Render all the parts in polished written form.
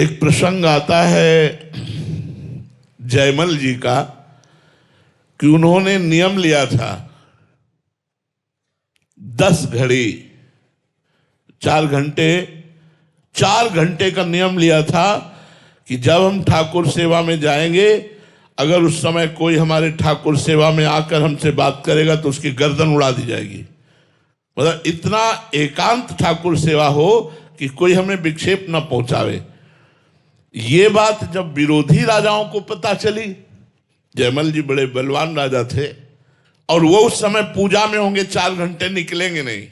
एक प्रसंग आता है जयमल जी का कि उन्होंने नियम लिया था 10 घड़ी 4 घंटे का नियम लिया था कि जब हम ठाकुर सेवा में जाएंगे, अगर उस समय कोई हमारे ठाकुर सेवा में आकर हमसे बात करेगा तो उसकी गर्दन उड़ा दी जाएगी। मतलब इतना एकांत ठाकुर सेवा हो कि कोई हमें विक्षेप न पहुंचावे। ये बात जब विरोधी राजाओं को पता चली, जयमल जी बड़े बलवान राजा थे और वो उस समय पूजा में होंगे, 4 घंटे निकलेंगे नहीं,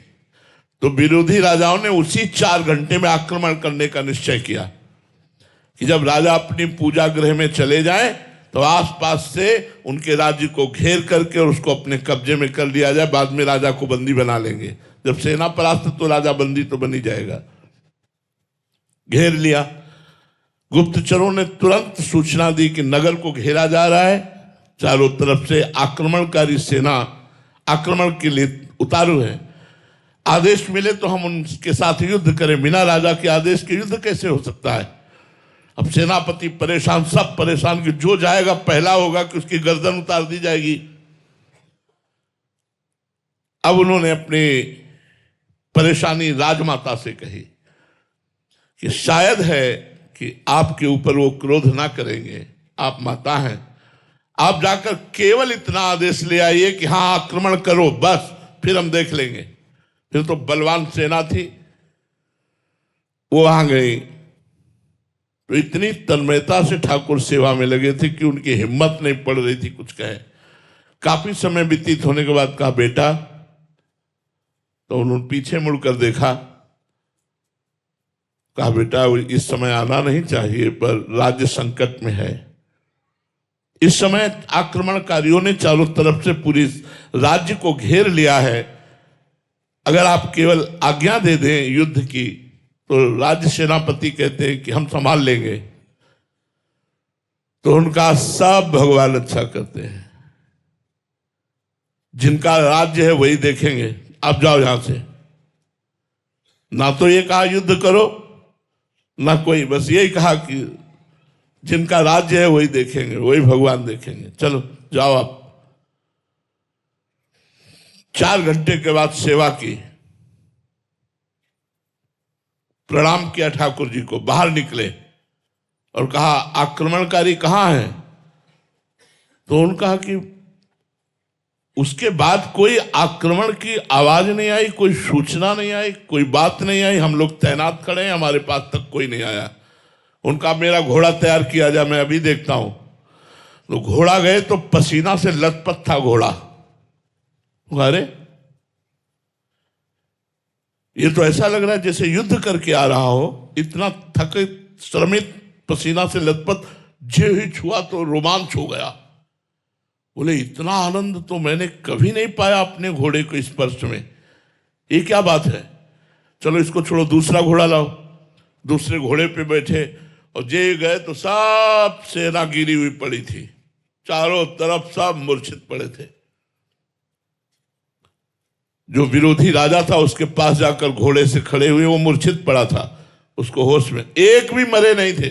तो विरोधी राजाओं ने उसी 4 घंटे में आक्रमण करने का निश्चय किया कि जब राजा अपनी पूजा गृह में चले जाएं तो आसपास से उनके राज्य को घेर करके और उसको अपने कब्जे में कर लिया जाए। बाद में राजा को बंदी बना लेंगे। जब सेना परास्त तो राजा बंदी तो बन ही जाएगा। घेर लिया। गुप्तचरों ने तुरंत सूचना दी कि नगर को घेरा जा रहा है, चारों तरफ से आक्रमणकारी सेना आक्रमण के लिए उतारू है। आदेश मिले तो हम उनके साथ युद्ध करें, बिना राजा के आदेश के युद्ध कैसे हो सकता है। अब सेनापति परेशान, सब परेशान कि जो जाएगा पहला होगा कि उसकी गर्दन उतार दी जाएगी। अब उन्होंने अपनी परेशानी राजमाता से कही कि शायद है कि आपके ऊपर वो क्रोध ना करेंगे, आप माता हैं, आप जाकर केवल इतना आदेश ले आइए कि हाँ आक्रमण करो, बस फिर हम देख लेंगे। फिर तो बलवान सेना थी, वो वहां गई तो इतनी तन्मयता से ठाकुर सेवा में लगे थे कि उनकी हिम्मत नहीं पड़ रही थी कुछ कहे। काफी समय व्यतीत होने के बाद कहा बेटा, तो उन्होंने पीछे मुड़कर देखा, कहा बेटा इस समय आना नहीं चाहिए, पर राज्य संकट में है। इस समय आक्रमणकारियों ने चारों तरफ से पूरी राज्य को घेर लिया है। अगर आप केवल आज्ञा दे दें युद्ध की तो राज्य सेनापति कहते हैं कि हम संभाल लेंगे। तो उनका सब भगवान अच्छा करते हैं। जिनका राज्य है वही देखेंगे, आप जाओ यहां से। ना तो ये कहा युद्ध करो, ना कोई, बस यही कहा कि जिनका राज्य है वही देखेंगे, वही भगवान देखेंगे, चलो जाओ आप। 4 घंटे के बाद सेवा की, प्रणाम किया ठाकुर जी को, बाहर निकले और कहा आक्रमणकारी कहाँ हैं। तो उन्होंने कहा कि उसके बाद कोई आक्रमण की आवाज नहीं आई, कोई सूचना नहीं आई, कोई बात नहीं आई। हम लोग तैनात खड़े हैं, हमारे पास तक कोई नहीं आया। उनका मेरा घोड़ा तैयार किया जाए, मैं अभी देखता हूं। तो घोड़ा गए तो पसीना से लथपथ था घोड़ा। अरे ये तो ऐसा लग रहा है जैसे युद्ध करके आ रहा हो, इतना थके श्रमित, पसीना से लथपथ। जे ही छुआ तो रोमांच हो गया। बोले इतना आनंद तो मैंने कभी नहीं पाया अपने घोड़े को स्पर्श में, ये क्या बात है। चलो इसको छोड़ो, दूसरा घोड़ा लाओ। दूसरे घोड़े पे बैठे और जे गए तो सब सेना गिरी हुई पड़ी थी, चारों तरफ सब मूर्छित पड़े थे। जो विरोधी राजा था उसके पास जाकर घोड़े से खड़े हुए, वो मूर्छित पड़ा था, उसको होश में, एक भी मरे नहीं थे,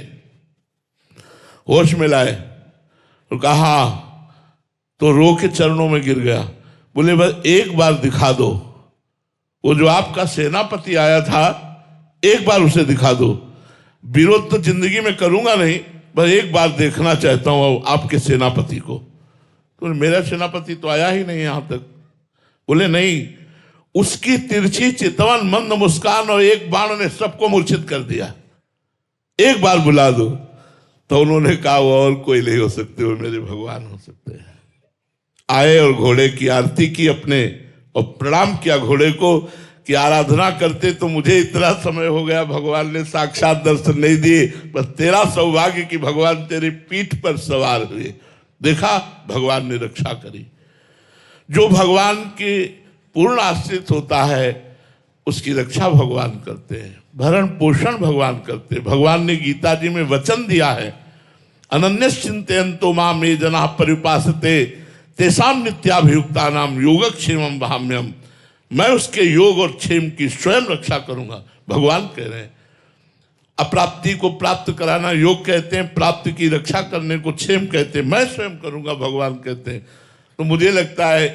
होश में लाए और कहा, तो रो के चरणों में गिर गया। बोले बस एक बार दिखा दो, वो जो आपका सेनापति आया था एक बार उसे दिखा दो। विरोध तो जिंदगी में करूंगा नहीं, बस एक बार देखना चाहता हूं आपके सेनापति को। तो मेरा सेनापति तो आया ही नहीं यहां तक। बोले नहीं, उसकी तिरछी चितवन मंद मुस्कान और एक बाण ने सबको मूर्छित कर दिया, एक बार बुला दो। तो उन्होंने कहा वो और कोई नहीं हो सकते, वो मेरे भगवान हो सकते हैं। आए और घोड़े की आरती की अपने और प्रणाम किया घोड़े को कि आराधना करते तो मुझे इतना समय हो गया, भगवान ने साक्षात दर्शन नहीं दिए, बस तेरा सौभाग्य कि भगवान तेरी पीठ पर सवार हुए। देखा भगवान ने रक्षा करी। जो भगवान के पूर्ण आश्रित होता है उसकी रक्षा भगवान करते हैं, भरण पोषण भगवान करते हैं। भगवान ने गीता जी में वचन दिया है, अनन्यश्चिन्तयन्तो माम ये जनाः पर्युपासते तेषां नित्याभियुक्तानां योगक्षेमं वहाम्यहम्। मैं उसके योग और क्षेम की स्वयं रक्षा करूंगा, भगवान कह रहे हैं। अप्राप्ति को प्राप्त कराना योग कहते हैं, प्राप्ति की रक्षा करने को क्षेम कहते हैं, मैं स्वयं करूंगा भगवान कहते हैं। तो मुझे लगता है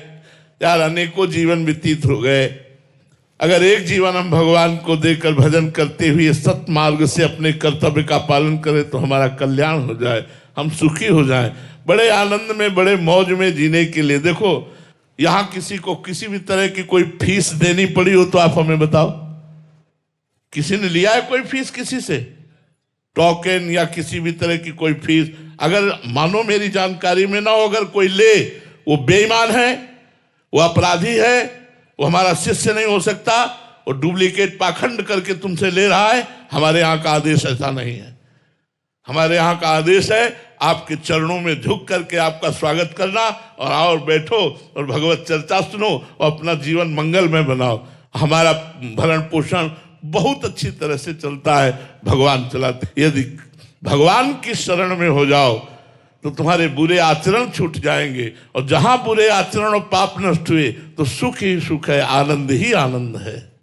यार अनेकों जीवन व्यतीत हो गए, अगर एक जीवन हम भगवान को देकर भजन करते हुए सत मार्ग से अपने कर्तव्य का पालन करें तो हमारा कल्याण हो जाए, हम सुखी हो जाएं, बड़े आनंद में बड़े मौज में जीने के लिए। देखो यहाँ किसी को किसी भी तरह की कोई फीस देनी पड़ी हो तो आप हमें बताओ, किसी ने लिया है कोई फीस किसी से, टोकन या किसी भी तरह की कोई फीस? अगर मानो मेरी जानकारी में ना हो, अगर कोई ले वो बेईमान है, वो अपराधी है, वो हमारा शिष्य नहीं हो सकता, और डुप्लीकेट पाखंड करके तुमसे ले रहा है। हमारे यहाँ का आदेश ऐसा नहीं है। हमारे यहाँ का आदेश है आपके चरणों में झुक करके आपका स्वागत करना, और आओ बैठो और भगवत चर्चा सुनो और अपना जीवन मंगलमय बनाओ। हमारा भरण पोषण बहुत अच्छी तरह से चलता है, भगवान चलाते। यदि भगवान की शरण में हो जाओ तो तुम्हारे बुरे आचरण छूट जाएंगे, और जहां बुरे आचरण और पाप नष्ट हुए तो सुख ही सुख है, आनंद ही आनंद है।